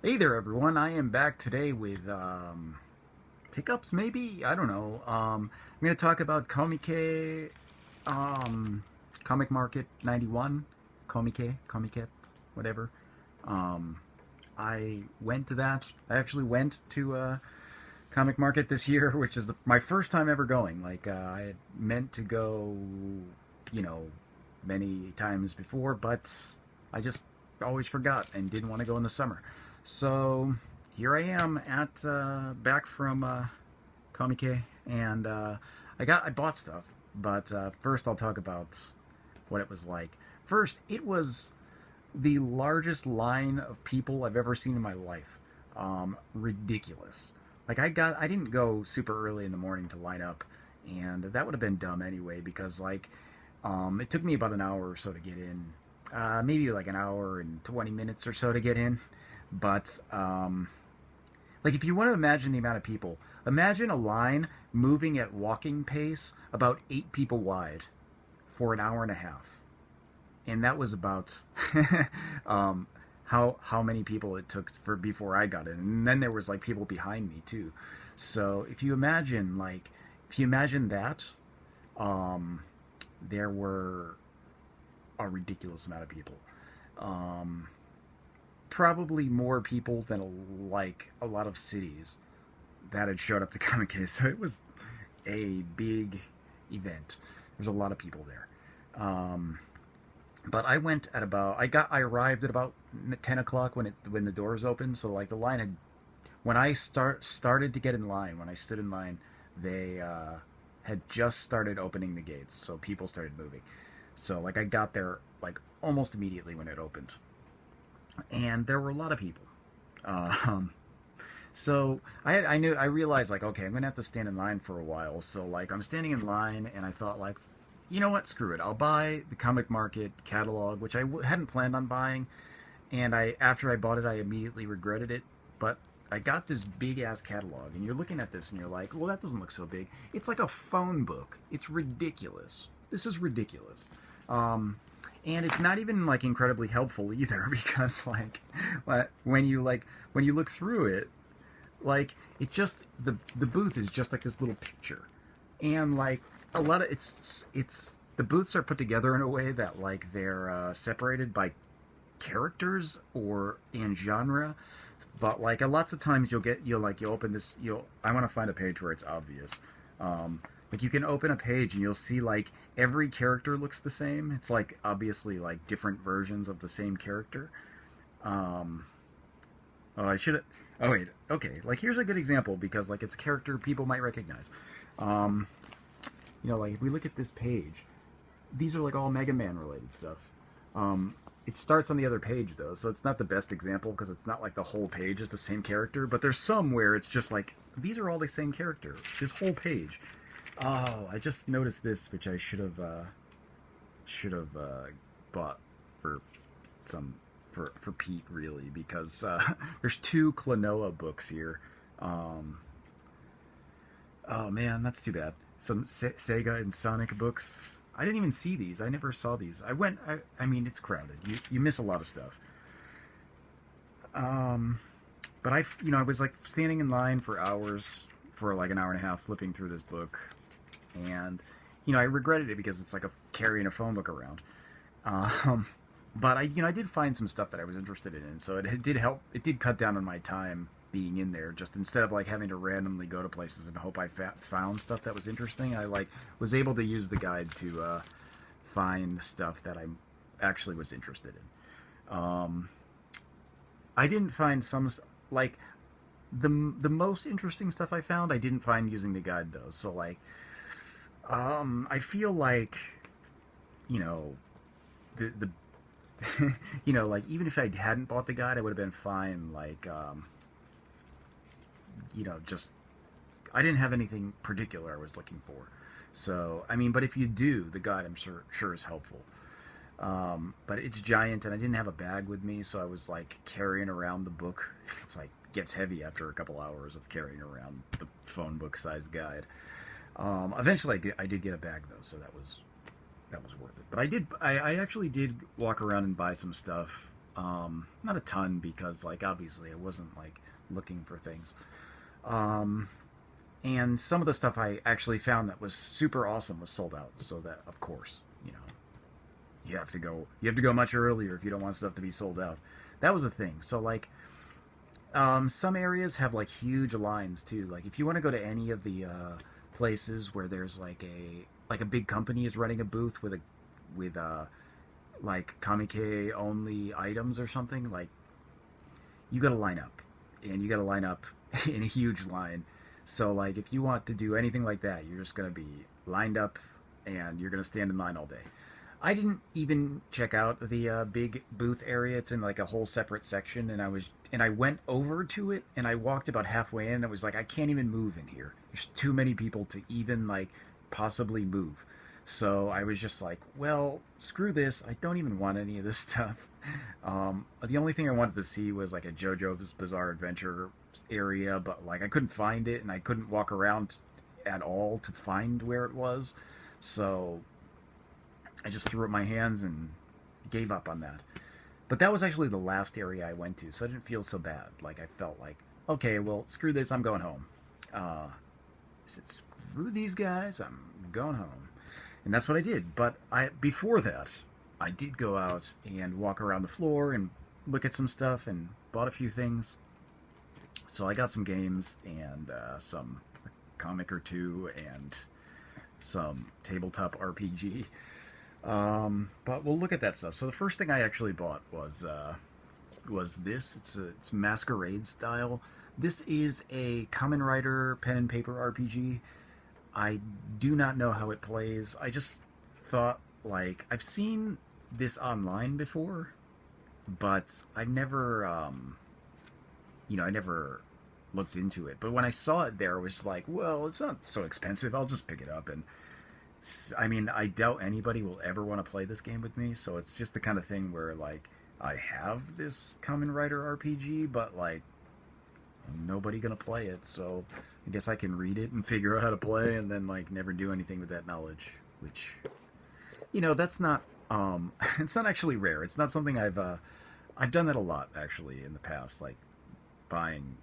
Hey there, everyone. I am back today with pickups, maybe? I don't know. I'm going to talk about comike, um, Comic Market 91, comike, whatever. Um, I went to that. I actually went to Comic Market this year, which is my first time ever going. I had meant to go, you know, many times before, but I just always forgot and didn't want to go in the summer. So here I am at back from comike, and I bought stuff. But first, I'll talk about what it was like. First, it was the largest line of people I've ever seen in my life. Ridiculous. I didn't go super early in the morning to line up, and that would have been dumb anyway because it took me about an hour or so to get in, maybe like an hour and 20 minutes or so to get in. But if you want to imagine the amount of people, imagine a line moving at walking pace, about 8 people wide, for an hour and a half, and that was about how many people it took for before I got in, and then there was like people behind me too. So if you imagine that, there were a ridiculous amount of people. Um, Probably more people than like a lot of cities that had showed up to Comic Case. So it was a big event. There's a lot of people there. Um, but I went at about I arrived at about 10 o'clock when the doors opened. So like the line had when I started to get in line, when I stood in line, they had just started opening the gates, so people started moving. So like I got there like almost immediately when it opened, and there were a lot of people. Um, so I realized like, okay, I'm gonna have to stand in line for a while. So like I'm standing in line, and I thought like, you know what, screw it, I'll buy the Comic Market catalog, which hadn't planned on buying, and I after I bought it, I immediately regretted it. But I got this big ass catalog, and you're looking at this, and you're like, well, that doesn't look so big. It's like a phone book. It's ridiculous. This is ridiculous. Um, and it's not even like incredibly helpful either because when you look through it, like it just the booth is just like this little picture, and like a lot of it's the booths are put together in a way that like they're separated by characters or in genre. But like lots of times you'll open this, you'll I want to find a page where it's obvious. Like you can open a page and you'll see like every character looks the same. It's like obviously like different versions of the same character. um oh, I should have oh wait, okay, like here's a good example because like it's a character people might recognize. um like if we look at this page, these are like all Mega Man related stuff. It starts on the other page though, so it's not the best example because it's not like the whole page is the same character. But there's some where it's just like these are all the same character. This whole page. Oh, I just noticed this, which I should have bought for some for Pete really because there's two Klonoa books here. Um, oh man, that's too bad. Some Sega and Sonic books. I didn't even see these. I never saw these. I mean, it's crowded. You miss a lot of stuff. Um, but I was like standing in line for hours, for like an hour and a half, flipping through this book, and I regretted it because it's like carrying a phone book around. Um, but I did find some stuff that I was interested in, and so it did help. It did cut down on my time being in there. Just instead of like having to randomly go to places and hope I found stuff that was interesting, I like was able to use the guide to find stuff that I actually was interested in. I didn't find like the most interesting stuff I found. I didn't find using the guide though. So like, I feel like you know the like even if I hadn't bought the guide, I would have been fine. Like, just I didn't have anything particular I was looking for. So I mean, but if you do, the guide I'm sure is helpful. But it's giant, and I didn't have a bag with me, so I was like carrying around the book. It's like gets heavy after a couple hours of carrying around the phone book sized guide. Eventually, I did get a bag though, so that was worth it. But I actually did walk around and buy some stuff Not a ton because like obviously I wasn't like looking for things. Um, and some of the stuff I actually found that was super awesome was sold out. So that of course, you have to go much earlier if you don't want stuff to be sold out. That was the thing. So like some areas have like huge lines too. Like if you want to go to any of the places where there's like a big company is running a booth with like comike only items or something, like you got to line up, and you got to line up in a huge line. So like if you want to do anything like that, you're just gonna be lined up, and you're gonna stand in line all day. I didn't even check out the big booth area. It's in like a whole separate section, and I went over to it, and I walked about halfway in. And it was like I can't even move in here. There's too many people to even like possibly move. So I was just like, well, screw this. I don't even want any of this stuff. The only thing I wanted to see was like a JoJo's Bizarre Adventure area, but like I couldn't find it, and I couldn't walk around at all to find where it was. So I just threw up my hands and gave up on that. But that was actually the last area I went to, so I didn't feel so bad. Like I felt like, okay, well, screw this, I'm going home. I said, screw these guys, I'm going home, and that's what I did. But I before that, I did go out and walk around the floor and look at some stuff and bought a few things. So I got some games and some comic or two and some tabletop RPG. But we'll look at that stuff. So the first thing I actually bought was this. It's Masquerade style. This is a Kamen Rider pen and paper RPG. I do not know how it plays. I just thought like I've seen this online before, but I never I never looked into it. But when I saw it there, it was like, well, it's not so expensive. I'll just pick it up. And I mean, I doubt anybody will ever want to play this game with me. So it's just the kind of thing where like I have this Kamen Rider RPG, but like nobody gonna play it. So I guess I can read it and figure out how to play, and then like never do anything with that knowledge. Which, that's not it's not actually rare. It's not something I've done that a lot actually in the past, like buying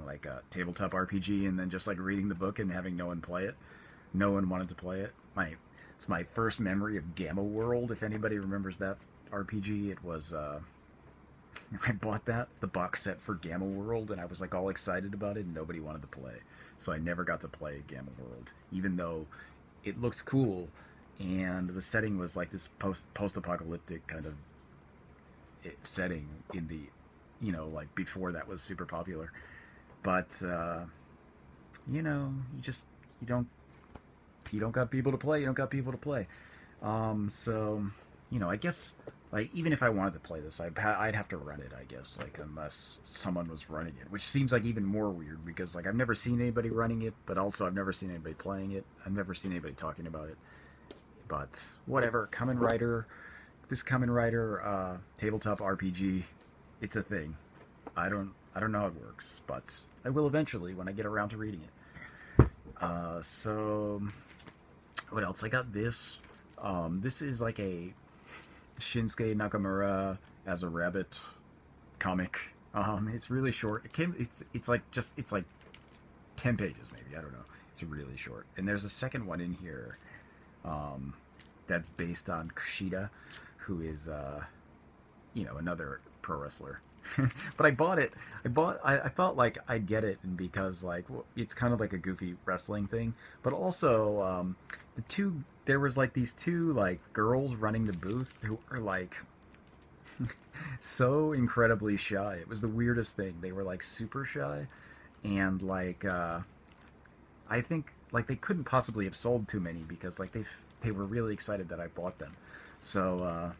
like a tabletop RPG and then just like reading the book and having no one play it. No one wanted to play it. It's my first memory of Gamma World. If anybody remembers that RPG, it was I bought the box set for Gamma World, and I was like all excited about it, and nobody wanted to play. So I never got to play Gamma World, even though it looked cool, and the setting was like this post-apocalyptic kind of setting in the like before that was super popular. But you don't if you don't got people to play, you don't got people to play. So I guess like even if I wanted to play this, I'd have to rent it, I guess, like unless someone was running it, which seems like even more weird because like I've never seen anybody running it, but also I've never seen anybody playing it. I've never seen anybody talking about it. But whatever, this Kamen Rider tabletop RPG, it's a thing. I don't know how it works, but I will eventually when I get around to reading it. So what else? I got this. This is like a Shinsuke Nakamura as a rabbit comic. It's really short. It's like 10 pages maybe. I don't know. It's really short. And there's a second one in here that's based on Kushida, who is another pro wrestler. But I bought it. I thought like I'd get it, and because like it's kind of like a goofy wrestling thing, but also there was like these two like girls running the booth who were like so incredibly shy. It was the weirdest thing. They were like super shy, and like I think like they couldn't possibly have sold too many because like they were really excited that I bought them. So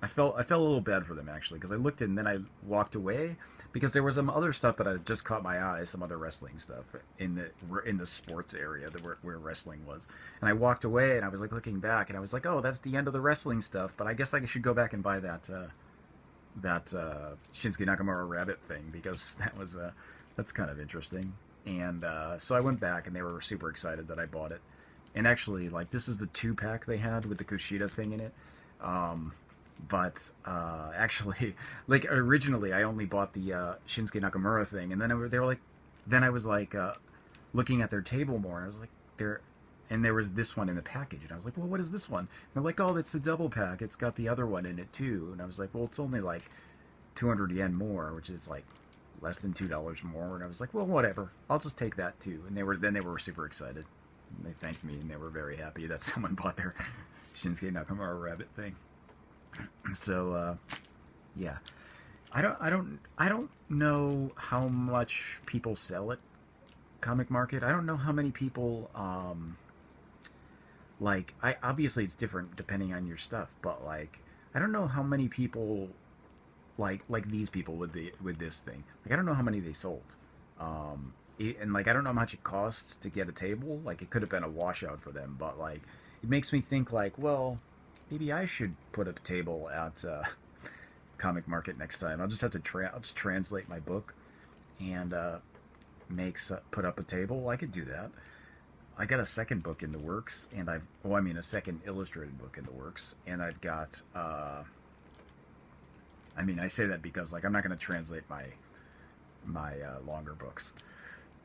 I felt a little bad for them actually because I looked and then I walked away because there was some other stuff that had just caught my eye, some other wrestling stuff in the sports area where wrestling was, and I walked away and I was like looking back and I was like, oh, that's the end of the wrestling stuff, but I guess I should go back and buy that Shinsuke Nakamura rabbit thing because that's kind of interesting. And so I went back and they were super excited that I bought it, and actually like this is the 2-pack they had with the Kushida thing in it. But actually, like originally, I only bought the Shinsuke Nakamura thing, and then they were like, then I was like looking at their table more, and I was like, there, and there was this one in the package, and I was like, well, what is this one? And they're like, oh, that's the double pack. It's got the other one in it too, and I was like, well, it's only like 200 yen more, which is like less than $2 more, and I was like, well, whatever, I'll just take that too. And they were super excited. And they thanked me, and they were very happy that someone bought their Shinsuke Nakamura rabbit thing. So yeah, I don't know how much people sell at Comic Market. I don't know how many people like I obviously it's different depending on your stuff, but like I don't know how many people like these people with this thing. Like I don't know how many they sold. And like I don't know how much it costs to get a table. Like it could have been a washout for them, but like it makes me think like, well, maybe I should put a table at Comic Market next time. I'll just have to I'll just translate my book and put up a table. I could do that. I got a second book in the works, and a second illustrated book in the works, and I've got. I say that because like I'm not going to translate my longer books,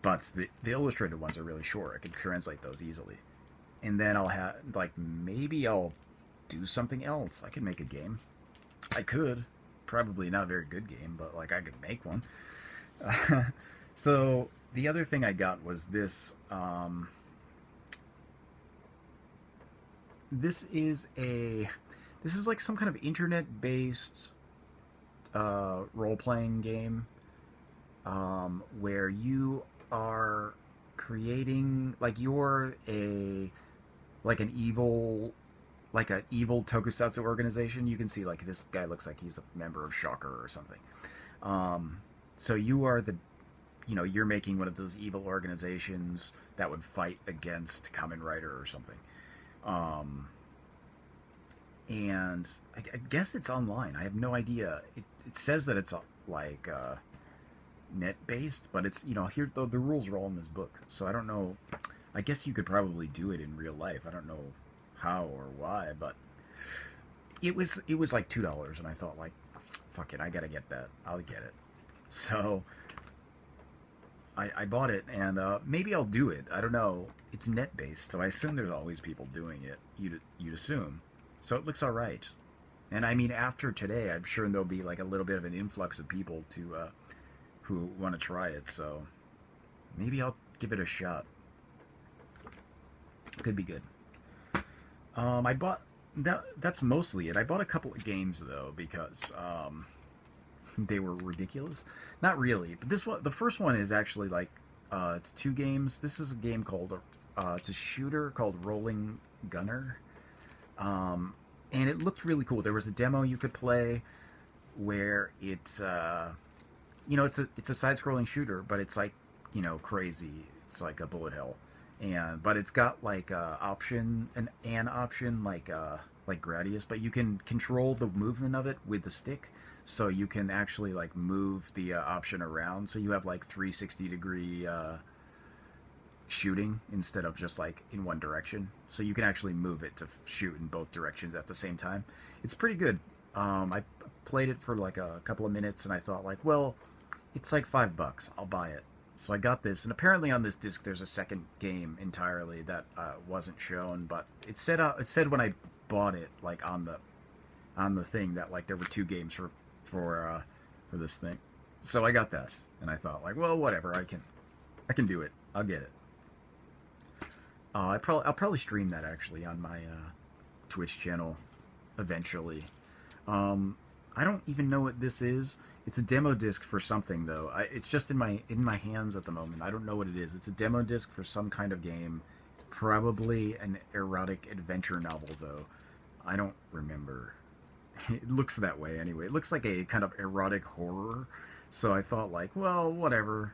but the illustrated ones are really short. I can translate those easily, and then I'll have like maybe I'll do something else. I can make a game. I could. Probably not a very good game, but like I could make one. So the other thing I got was this. This is like some kind of internet-based role playing game where you are creating you're a like an evil tokusatsu organization. You can see like this guy looks like he's a member of Shocker or something. So you are you're making one of those evil organizations that would fight against Kamen Rider or something. And I guess it's online. I have no idea. It says that it's net based, but it's here the rules are all in this book, so I don't know. I guess you could probably do it in real life. I don't know how or why, but it was like $2, and I thought like, fuck it, I gotta get that. I'll get it. So I bought it, and maybe I'll do it. I don't know. It's net based, so I assume there's always people doing it. You'd assume. So it looks all right. And I mean, after today, I'm sure there'll be like a little bit of an influx of people to who want to try it. So maybe I'll give it a shot. Could be good. I bought that's mostly it. I bought a couple of games though because they were ridiculous. Not really, but the first one is actually like it's 2 games. This is a game called it's a shooter called Rolling Gunner, and it looked really cool. There was a demo you could play where it's it's a side-scrolling shooter, but it's like crazy. It's like a bullet hell, but it's got like an option like Gradius, but you can control the movement of it with the stick. So you can actually like move the option around. So you have like 360-degree shooting instead of just like in one direction. So you can actually move it to shoot in both directions at the same time. It's pretty good. I played it for like a couple of minutes, and I thought like, well, it's like $5. I'll buy it. So I got this, and apparently on this disc there's a second game entirely that wasn't shown, but it said when I bought it like on the thing that like there were 2 games for this thing. So I got that, and I thought like, well, whatever, I can do it. I'll get it. I'll probably stream that actually on my Twitch channel eventually. I don't even know what this is. It's a demo disc for something though. It's just in my hands at the moment. I don't know what it is. It's a demo disc for some kind of game. Probably an erotic adventure novel though. I don't remember. It looks that way anyway. It looks like a kind of erotic horror. So I thought like, well, whatever.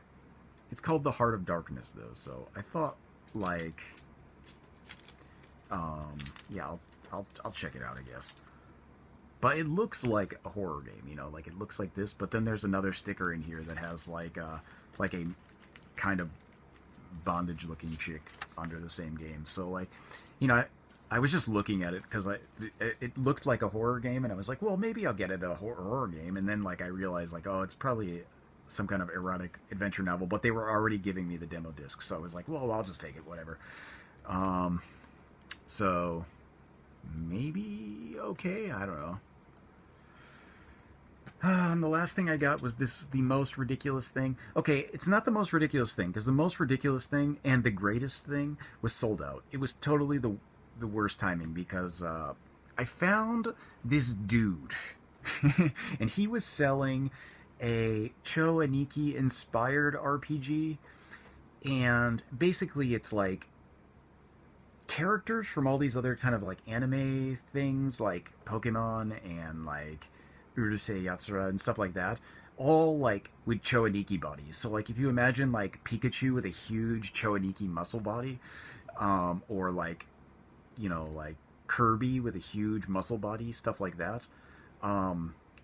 It's called The Heart of Darkness though. So I thought like, yeah, I'll check it out, I guess. But it looks like a horror game, like it looks like this. But then there's another sticker in here that has like a kind of bondage-looking chick under the same game. So like, I was just looking at it because it looked like a horror game, and I was like, well, maybe I'll get it a horror game, and then like I realized like, oh, it's probably some kind of erotic adventure novel, but they were already giving me the demo disc, so I was like, well, I'll just take it, whatever. Um, so maybe okay, I don't know. The last thing I got was the most ridiculous thing. Okay, it's not the most ridiculous thing because the most ridiculous thing and the greatest thing was sold out. It was totally the worst timing because I found this dude, and he was selling a Cho Aniki inspired RPG, and basically it's like characters from all these other kind of like anime things like Pokemon and like Urusei Yatsura and stuff like that, all like with Choaniki bodies. So like if you imagine like Pikachu with a huge Choaniki muscle body, or like like Kirby with a huge muscle body, stuff like that.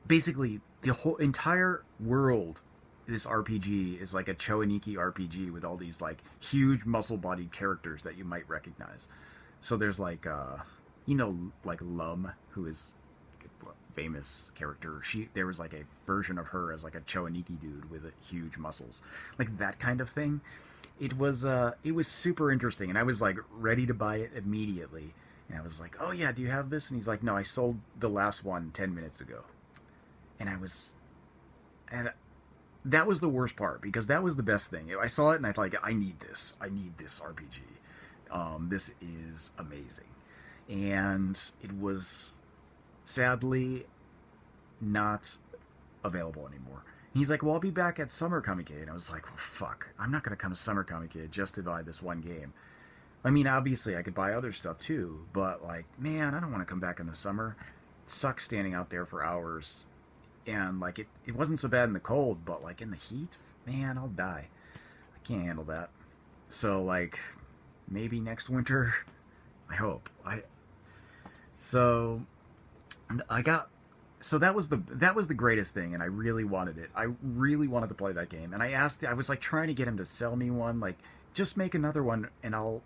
Basically the whole entire world, this RPG is like a Choaniki RPG with all these like huge muscle bodied characters that you might recognize. So there's like like Lum, who is famous character. There was like a version of her as like a Choaniki dude with huge muscles, like that kind of thing. It was super interesting, and I was like ready to buy it immediately. And I was like, oh yeah, do you have this? And he's like, no, I sold the last one 10 minutes ago. And and that was the worst part because that was the best thing. I saw it and I thought, like, I need this RPG. This is amazing. And it was sadly not available anymore. And he's like, well, I'll be back at Summer Comike. And I was like, well, fuck, I'm not going to come to Summer Comike just to buy this one game. I mean, obviously, I could buy other stuff too, but like, man, I don't want to come back in the summer. It sucks standing out there for hours. And like, it wasn't so bad in the cold, but like in the heat, man, I'll die. I can't handle that. So like, maybe next winter, I hope. So I got so that was the greatest thing, and I really wanted it. I really wanted to play that game, and I was like trying to get him to sell me one, like just make another one, and I'll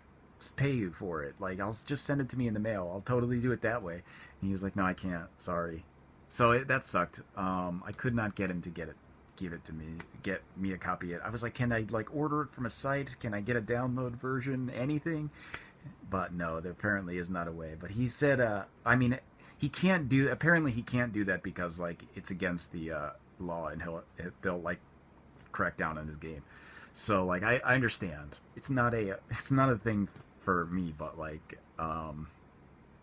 pay you for it. Like I'll just send it to me in the mail. I'll totally do it that way. And he was like, no, I can't. Sorry. So that sucked. I could not get him to give it to me, get me a copy of it. I was like, can I like order it from a site? Can I get a download version? Anything? But no, there apparently is not a way. But he said, I mean, apparently he can't do that because like it's against the law, and they'll like crack down on his game. So like I understand it's not a thing for me, but like I'm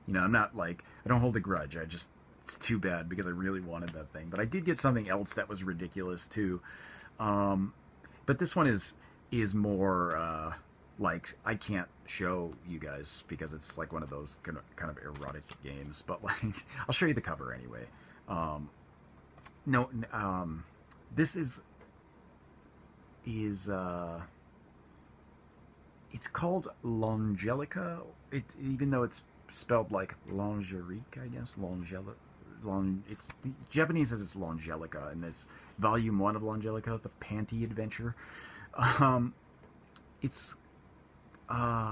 not like, I don't hold a grudge. It's too bad because I really wanted that thing. But I did get something else that was ridiculous too. But this one is more like, I can't show you guys because it's like one of those kind of erotic games. But like, I'll show you the cover anyway. This is it's called Longelica. Even though it's spelled like Lingerique, I guess. It's the Japanese says it's Longelica, and it's volume 1 of Longelica, the Panty Adventure. It's I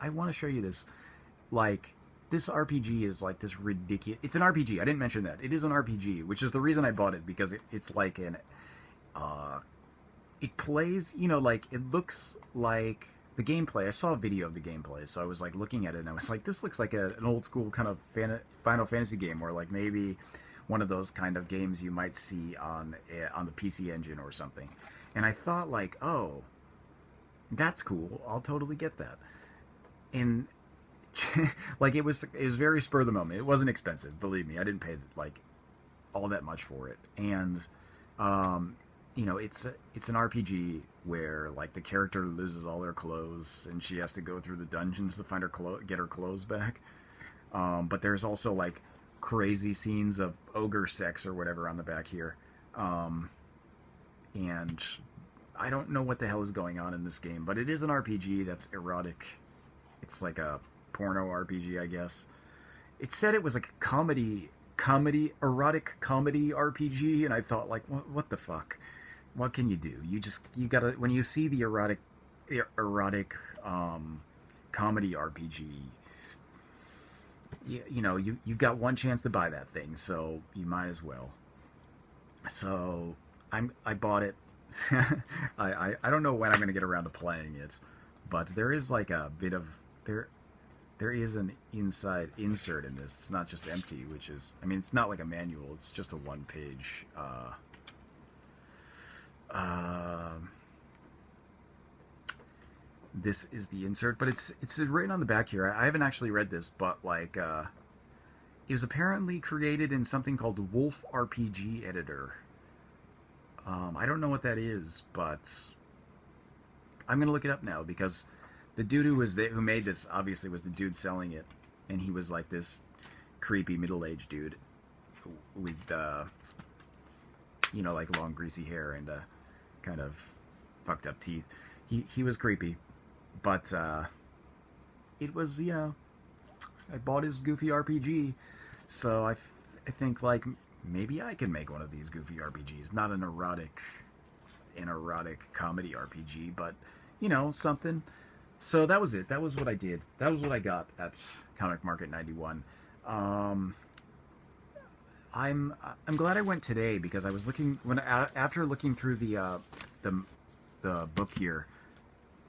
want to show you this. Like, this RPG is like this ridiculous. It's an RPG. I didn't mention that. It is an RPG, which is the reason I bought it, because it's like it plays, like it looks like the gameplay. I saw a video of the gameplay, so I was like looking at it and I was like, this looks like an old school kind of Final Fantasy game, or like maybe one of those kind of games you might see on the PC Engine or something. And I thought like, oh, that's cool. I'll totally get that. And like it was very spur of the moment. It wasn't expensive, believe me. I didn't pay like all that much for it. And it's an RPG where like the character loses all her clothes and she has to go through the dungeons to find get her clothes back. But there's also like crazy scenes of ogre sex or whatever on the back here. And I don't know what the hell is going on in this game, but it is an RPG that's erotic. It's like a porno RPG, I guess. It said it was like a erotic comedy RPG, and I thought like, what the fuck? What can you do? You gotta, when you see the erotic erotic comedy RPG. You know, you got one chance to buy that thing, so you might as well. So I bought it. I don't know when I'm gonna get around to playing it, but there is like a bit of there is an inside insert in this. It's not just empty, which is, I mean, it's not like a manual. It's just a one page. Uh, this is the insert, but it's written on the back here. I haven't actually read this, but like it was apparently created in something called Wolf RPG Editor. I don't know what that is, but I'm gonna look it up now because the dude who made this obviously was the dude selling it, and he was like this creepy middle-aged dude with you know, like long greasy hair and kind of fucked up teeth. He was creepy, but it was, you know, I bought his goofy RPG, so I think like maybe I can make one of these goofy RPGs. Not an erotic comedy RPG, but you know, something. So that was it. That was what I did. That was what I got at Comic Market 91. I'm glad I went today because I was looking after looking through the book here.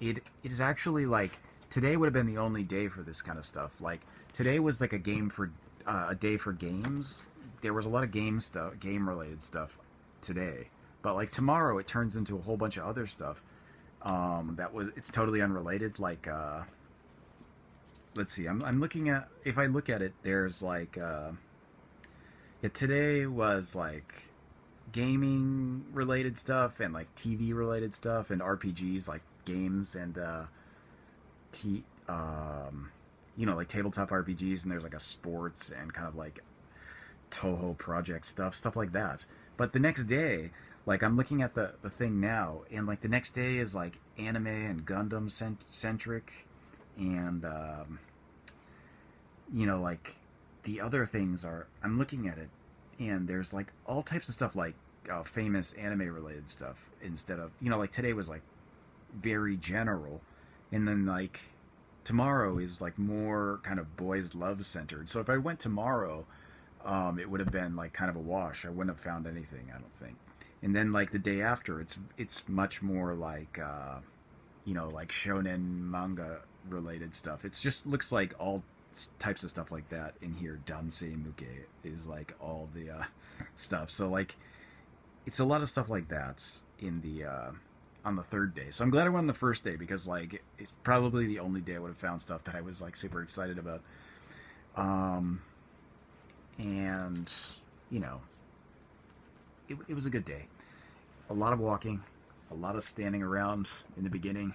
It is actually like today would have been the only day for this kind of stuff. Like today was like a day for games. There was a lot of game related stuff today, but like tomorrow it turns into a whole bunch of other stuff. It's totally unrelated. Like let's see. I'm looking at, if I look at it, there's like yeah, today was like gaming related stuff and like TV related stuff and RPGs like games and t you know, like tabletop RPGs, and there's like a sports and kind of like Toho project stuff like that. But the next day, like I'm looking at the thing now, and like the next day is like anime and Gundam centric, and you know, like the other things are, I'm looking at it, and there's like all types of stuff like famous anime related stuff instead of, you know, like today was like very general, and then like tomorrow is like more kind of boys love centered. So if I went tomorrow, it would have been like kind of a wash. I wouldn't have found anything, I don't think. And then like the day after, it's much more like you know, like shonen manga related stuff. It's just looks like all types of stuff like that in here. Dansei Muke is like all the stuff. So like it's a lot of stuff like that in the on the third day. So I'm glad I went on the first day because like it's probably the only day I would have found stuff that I was like super excited about. And you know, it was a good day. A lot of walking, a lot of standing around in the beginning,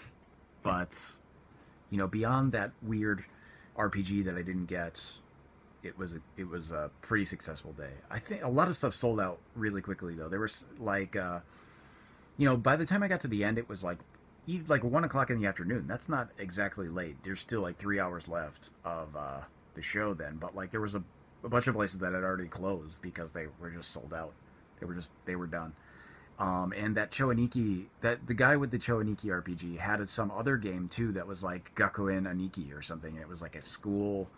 but you know, beyond that weird RPG that I didn't get, it was a pretty successful day. I think a lot of stuff sold out really quickly though. There was like you know, by the time I got to the end, it was like 1 o'clock in the afternoon. That's not exactly late. There's still like 3 hours left of the show then, but like there was a bunch of places that had already closed because they were just sold out. They were done. And that Choaniki, that the guy with the Choaniki RPG had some other game too that was like Gakuen Aniki or something, and it was like a school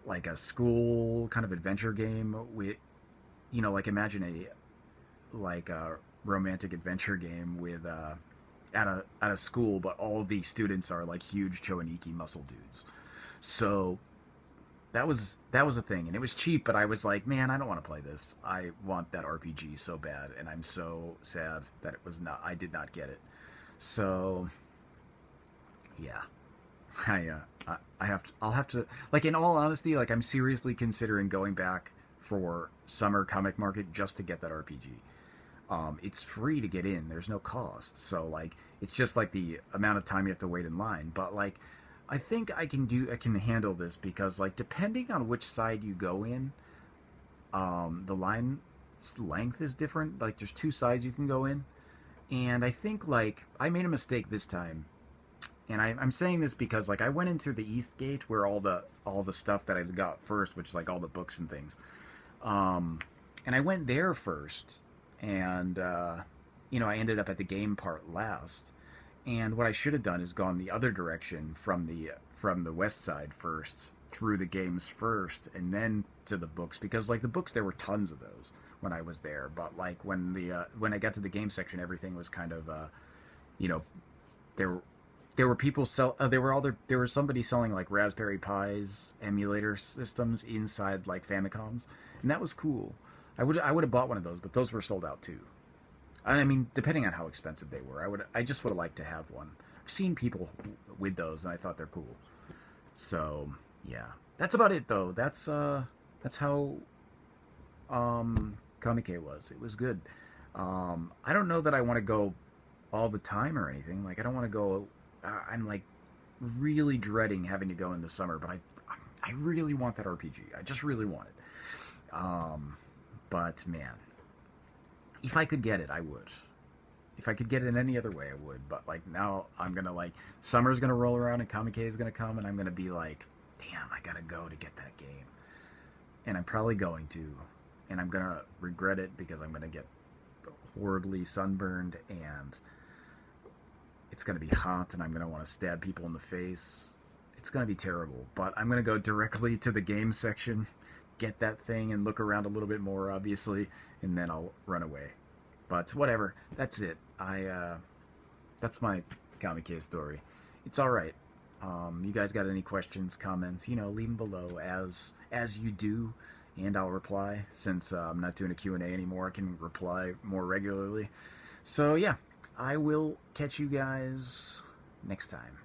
kind of adventure game with, you know, like imagine a romantic adventure game with at a school, but all the students are like huge Choaniki muscle dudes. So that was a thing, and it was cheap, but I was like, man, I don't want to play this. I want that RPG so bad, and I'm so sad that I did not get it. So yeah, I'll have to, like, in all honesty, like I'm seriously considering going back for summer comic market just to get that RPG. It's free to get in. There's no cost. So like, it's just like the amount of time you have to wait in line. But like, I think I can handle this because like, depending on which side you go in, the line length is different. Like there's two sides you can go in. And I think like, I made a mistake this time. And I'm saying this because like I went into the East Gate where all the stuff that I got first, which is like all the books and things. And I went there first. And, you know, I ended up at the game part last. And what I should have done is gone the other direction from the west side first, through the games first, and then to the books, because like the books there were tons of those when I was there. But like when I got to the game section, everything was kind of you know there there were people sell there was somebody selling like Raspberry Pis emulator systems inside like Famicoms, and that was cool. I would have bought one of those, but those were sold out too. I mean, depending on how expensive they were, I just would have liked to have one. I've seen people with those, and I thought they're cool. So yeah, that's about it though. That's how comike was. It was good. I don't know that I want to go all the time or anything. Like I don't want to go. I'm like really dreading having to go in the summer, but I really want that RPG. I just really want it. But man, if I could get it, I would. If I could get it in any other way, I would. But like now, I'm gonna like summer's gonna roll around and comike is gonna come, and I'm gonna be like, damn, I gotta go to get that game, and I'm probably going to, and I'm gonna regret it because I'm gonna get horribly sunburned, and it's gonna be hot, and I'm gonna want to stab people in the face. It's gonna be terrible. But I'm gonna go directly to the game section, get that thing, and look around a little bit more, obviously, and then I'll run away. But whatever, that's it. That's my comike story. It's all right. You guys got any questions, comments? Leave them below as you do, and I'll reply. Since I'm not doing a Q&A anymore, I can reply more regularly. So yeah, I will catch you guys next time.